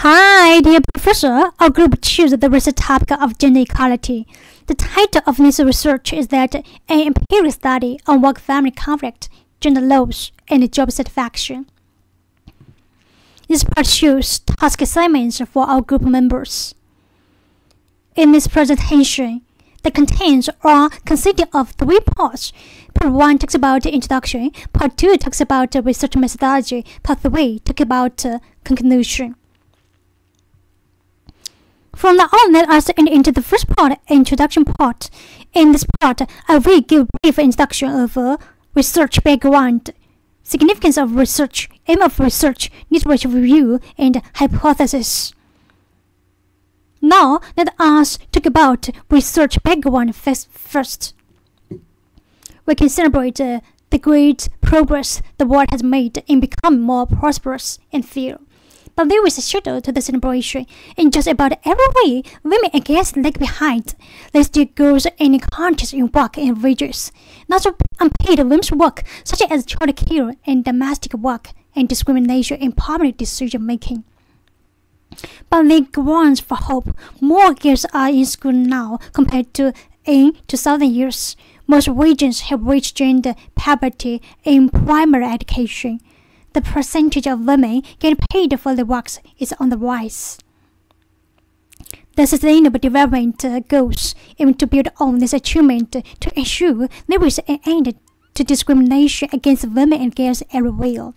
Hi, dear professor. Our group chose the research topic of gender equality. The title of this research is that an empirical study on work-family conflict, gender roles, and job satisfaction. This part shows task assignments for our group members. In this presentation, that contains or consisting of 3 parts. Part 1 talks about the introduction, Part 2 talks about the research methodology, Part 3 talks about conclusion. From now on, let us enter into the first part, introduction part. In this part, I will give a brief introduction of research background, significance of research, aim of research, literature review, and hypothesis. Now, let us talk about research background first. We can celebrate the great progress the world has made in becoming more prosperous and fair. But there is a shadow to the celebration. In just about every way, women and girls lag behind. There still goes inequalities in work and wages. Not so unpaid women's work, such as child care and domestic work, and discrimination in public decision making. But there grounds for hope. More girls are in school now compared to in 2000 years. Most regions have reached gender parity in primary education. The percentage of women getting paid for their works is on the rise. The Sustainable Development Goals aim to build on this achievement to ensure there is an end to discrimination against women and girls everywhere.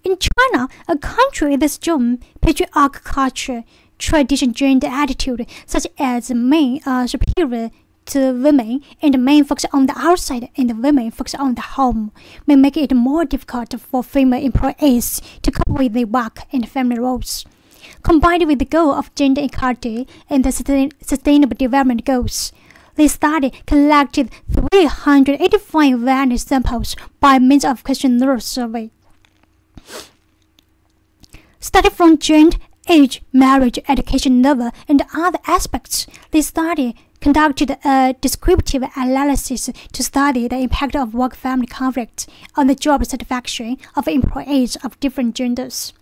In China, a country with a strong patriarchal culture, traditional gender attitude, such as men are superior to women and men focus on the outside and the women focus on the home, may make it more difficult for female employees to cope with their work and family roles. Combined with the goal of gender equality and the Sustainable Development Goals, this study collected 385 valid samples by means of questionnaire survey. Starting from gender, age, marriage, education level, and other aspects, this study conducted a descriptive analysis to study the impact of work-family conflict on the job satisfaction of employees of different genders.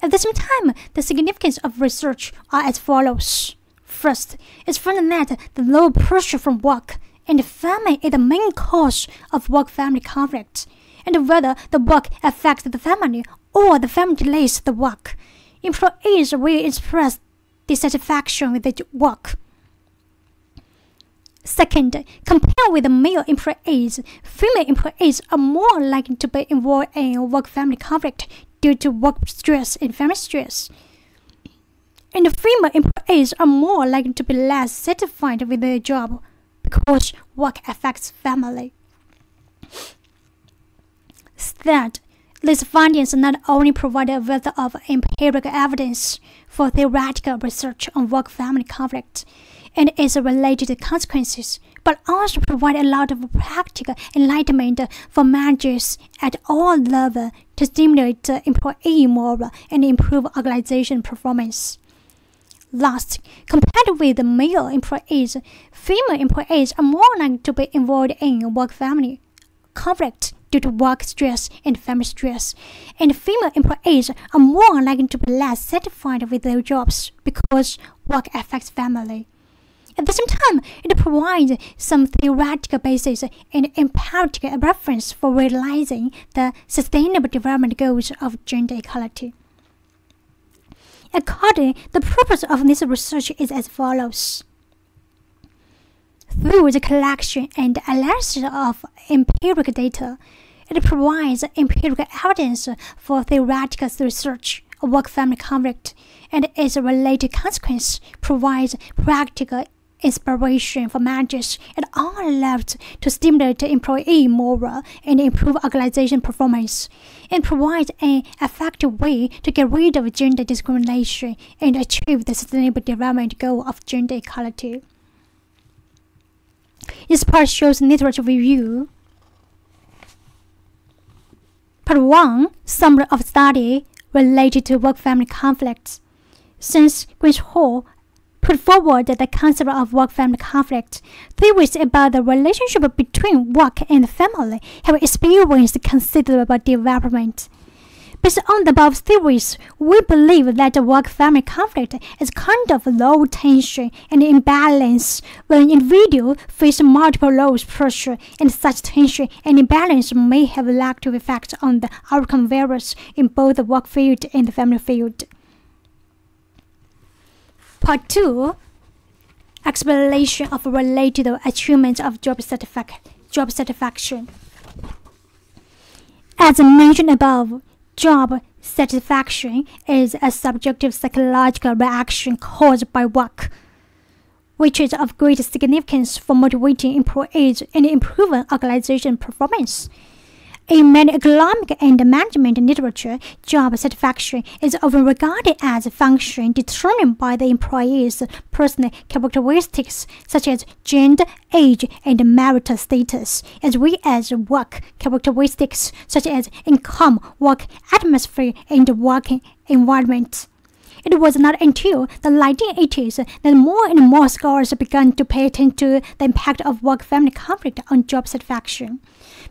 At the same time, the significance of research are as follows. First, it's found that the low pressure from work and family is the main cause of work-family conflict, and whether the work affects the family or the family delays the work, employees will express dissatisfaction with the work. Second, compared with the male employees, female employees are more likely to be involved in work-family conflict due to work stress and family stress. And female employees are more likely to be less satisfied with their job because work affects family. Third, these findings not only provide a wealth of empirical evidence for theoretical research on work-family conflict and its related consequences, but also provide a lot of practical enlightenment for managers at all levels to stimulate employee morale and improve organization performance. Last, compared with the male employees, female employees are more likely to be involved in work-family conflict due to work stress and family stress, and female employees are more likely to be less satisfied with their jobs because work affects family. At the same time, it provides some theoretical basis and empirical reference for realizing the Sustainable Development Goals of gender equality. Accordingly, the purpose of this research is as follows. Through the collection and analysis of empirical data, it provides empirical evidence for theoretical research of work-family conflict, and its related consequence provides practical inspiration for managers at all levels to stimulate employee morale and improve organization performance, and provides an effective way to get rid of gender discrimination and achieve the Sustainable Development Goal of gender equality. This part shows literature review. Part 1, summary of study related to work-family conflicts. Since Grace Hall put forward the concept of work-family conflict, theories about the relationship between work and family have experienced considerable development. Based on the above theories, we believe that the work-family conflict is kind of low tension and imbalance when individuals face multiple loads pressure, and such tension and imbalance may have negative effects on the outcome varies in both the work field and the family field. Part 2. Explanation of related achievements of job satisfaction. As mentioned above, job satisfaction is a subjective psychological reaction caused by work, which is of great significance for motivating employees and improving organization performance. In many economic and management literature, job satisfaction is often regarded as a function determined by the employee's personal characteristics such as gender, age, and marital status, as well as work characteristics such as income, work atmosphere, and working environment. It was not until the 1980s that more and more scholars began to pay attention to the impact of work-family conflict on job satisfaction.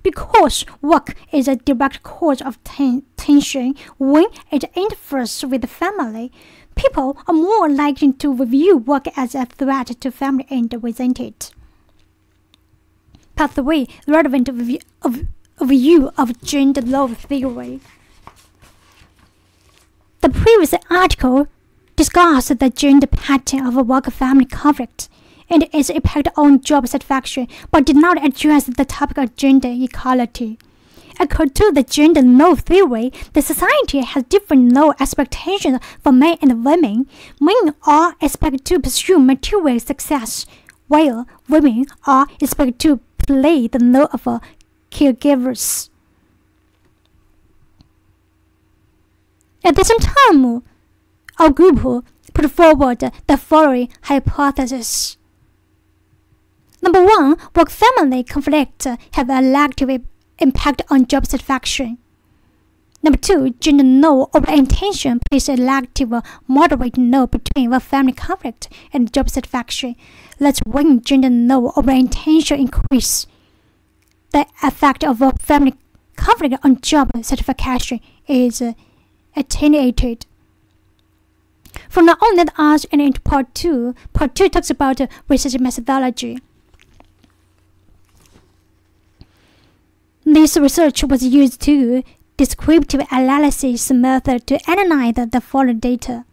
Because work is a direct cause of tension when it interferes with the family, people are more likely to view work as a threat to family and resent it. Part 3. Relevant view of gender role theory. The previous article discussed the gender pattern of work-family conflict and its impact on job satisfaction, but did not address the topic of gender equality. According to the gender role theory, the society has different role expectations for men and women. Men are expected to pursue material success, while women are expected to play the role of caregivers. At the same time, our group put forward the following hypothesis. Number 1, work-family conflict have a negative impact on job satisfaction. Number 2, gender role orientation plays a negative moderating role between work-family conflict and job satisfaction. That's when gender role orientation increase. The effect of work-family conflict on job satisfaction is attenuated. From now on, let us enter into part 2. Part 2 talks about research methodology. This research was used to descriptive analysis method to analyze the following data.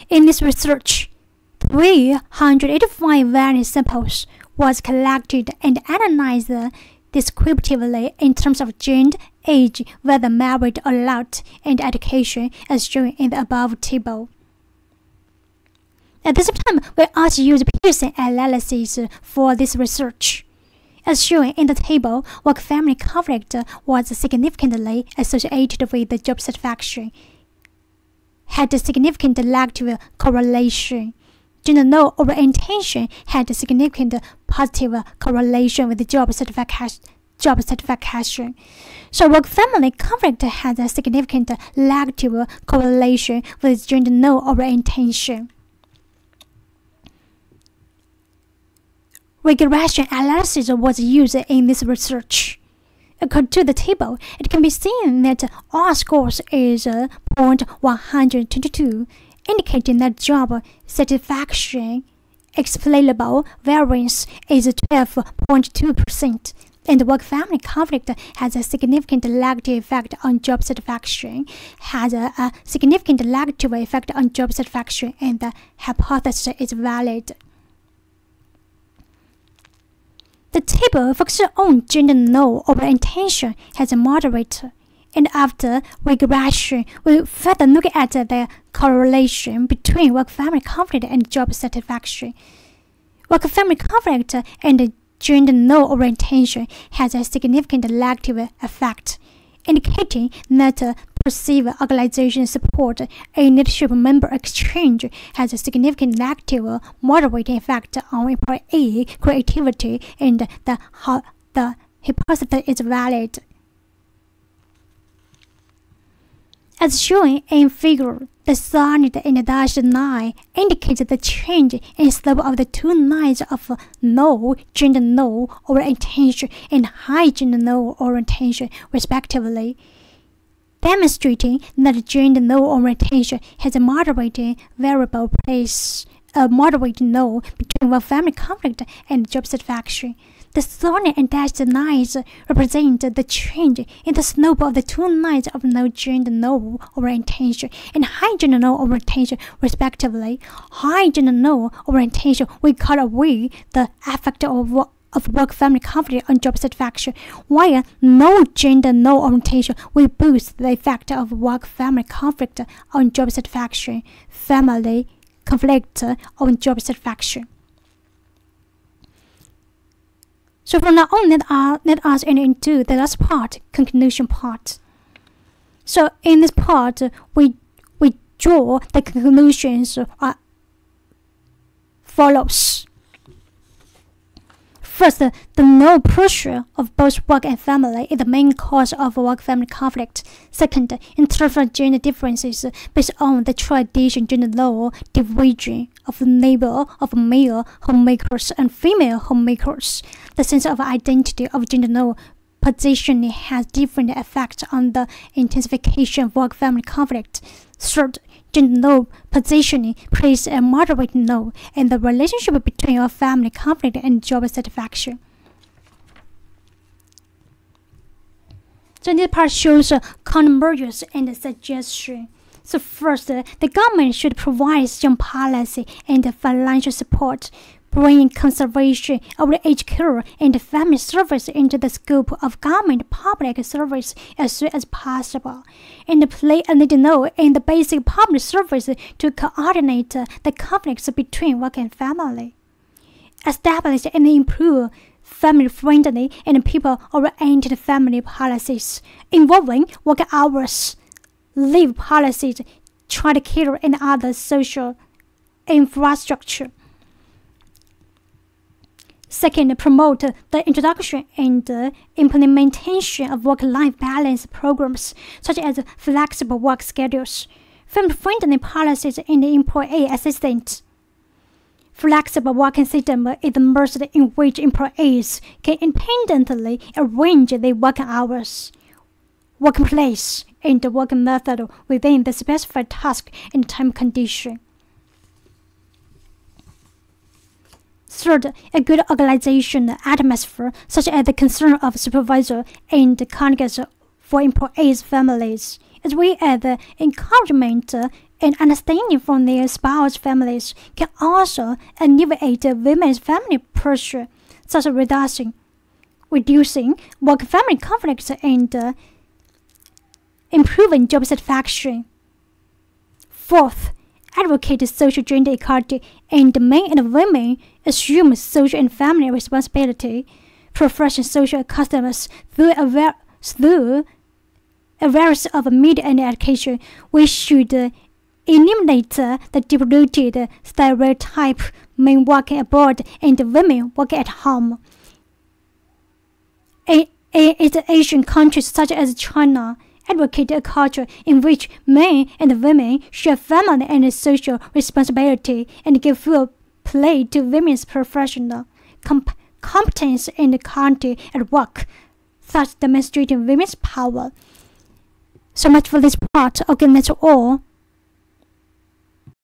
In this research, 385 variant samples was collected and analyzed descriptively in terms of gender, age, whether married or not, and education, as shown in the above table. At the same time, we also use Pearson analysis for this research. As shown in the table, work-family conflict was significantly associated with the job satisfaction, had a significant negative correlation. Gender role orientation had a significant positive correlation with the job satisfaction. So work-family conflict has a significant negative correlation with gender role orientation. Regression analysis was used in this research. According to the table, it can be seen that R scores is 0.122, indicating that job satisfaction explainable variance is 12.2%, and work-family conflict has a significant negative effect on job satisfaction, and the hypothesis is valid. The table focuses on gender role orientation has a moderate, and after regression, we further look at the correlation between work-family conflict and job satisfaction. Work-family conflict and gender role orientation has a significant negative effect, indicating that perceived organization support and leadership member exchange has a significant negative moderating effect on employee creativity, and the hypothesis is valid. As shown in figure, the solid in the dashed line indicates the change in slope of the two lines of no gender no orientation and high gender no orientation, respectively, demonstrating that gender no orientation has a moderating variable plays a moderating no between work family conflict and job satisfaction. The solid and dashed lines represent the change in the slope of the two lines of no gender no orientation and high gender no orientation, respectively. High gender no orientation will cut away the effect of work-family conflict on job satisfaction, while no gender no orientation will boost the effect of work-family conflict on job satisfaction, family conflict on job satisfaction. So from now on, let us enter into the last part, conclusion part. So in this part, we draw the conclusions follows. First, the no pressure of both work and family is the main cause of work-family conflict. Second, inter-gender differences based on the traditional gender law division of labor of male homemakers and female homemakers. The sense of identity of gender law positioning has different effects on the intensification of work-family conflict. Third, gender law positioning plays a moderating role in the relationship between a family conflict and job satisfaction. So this part shows countermeasures and suggestion. So first, the government should provide some policy and financial support, bringing conservation of the aged care and family service into the scope of government public service as soon as possible, and play a leading role in the basic public service to coordinate the conflicts between work and family. Establish and improve family-friendly and people-oriented family policies involving work hours, leave policies, child care, and other social infrastructure. Second, promote the introduction and implementation of work-life balance programs such as flexible work schedules, family-friendly policies, and employee assistance. Flexible working system is the method in which employees can independently arrange their working hours, working place, and the working method within the specified task and time condition. Third, a good organization atmosphere, such as the concern of supervisor and colleagues for employees' families, as well as the encouragement and understanding from their spouse families, can also alleviate women's family pressure, such as reducing work-family conflicts and improving job satisfaction. Fourth, advocate social gender equality, and men and women assume social and family responsibility, professional social customers through awareness of media and education. We should eliminate the deep-rooted stereotype men working abroad and women working at home. In Asian countries such as China, advocate a culture in which men and women share family and social responsibility and give full play to women's professional competence and quality at work, thus demonstrating women's power. So much for this part. Okay, that's all.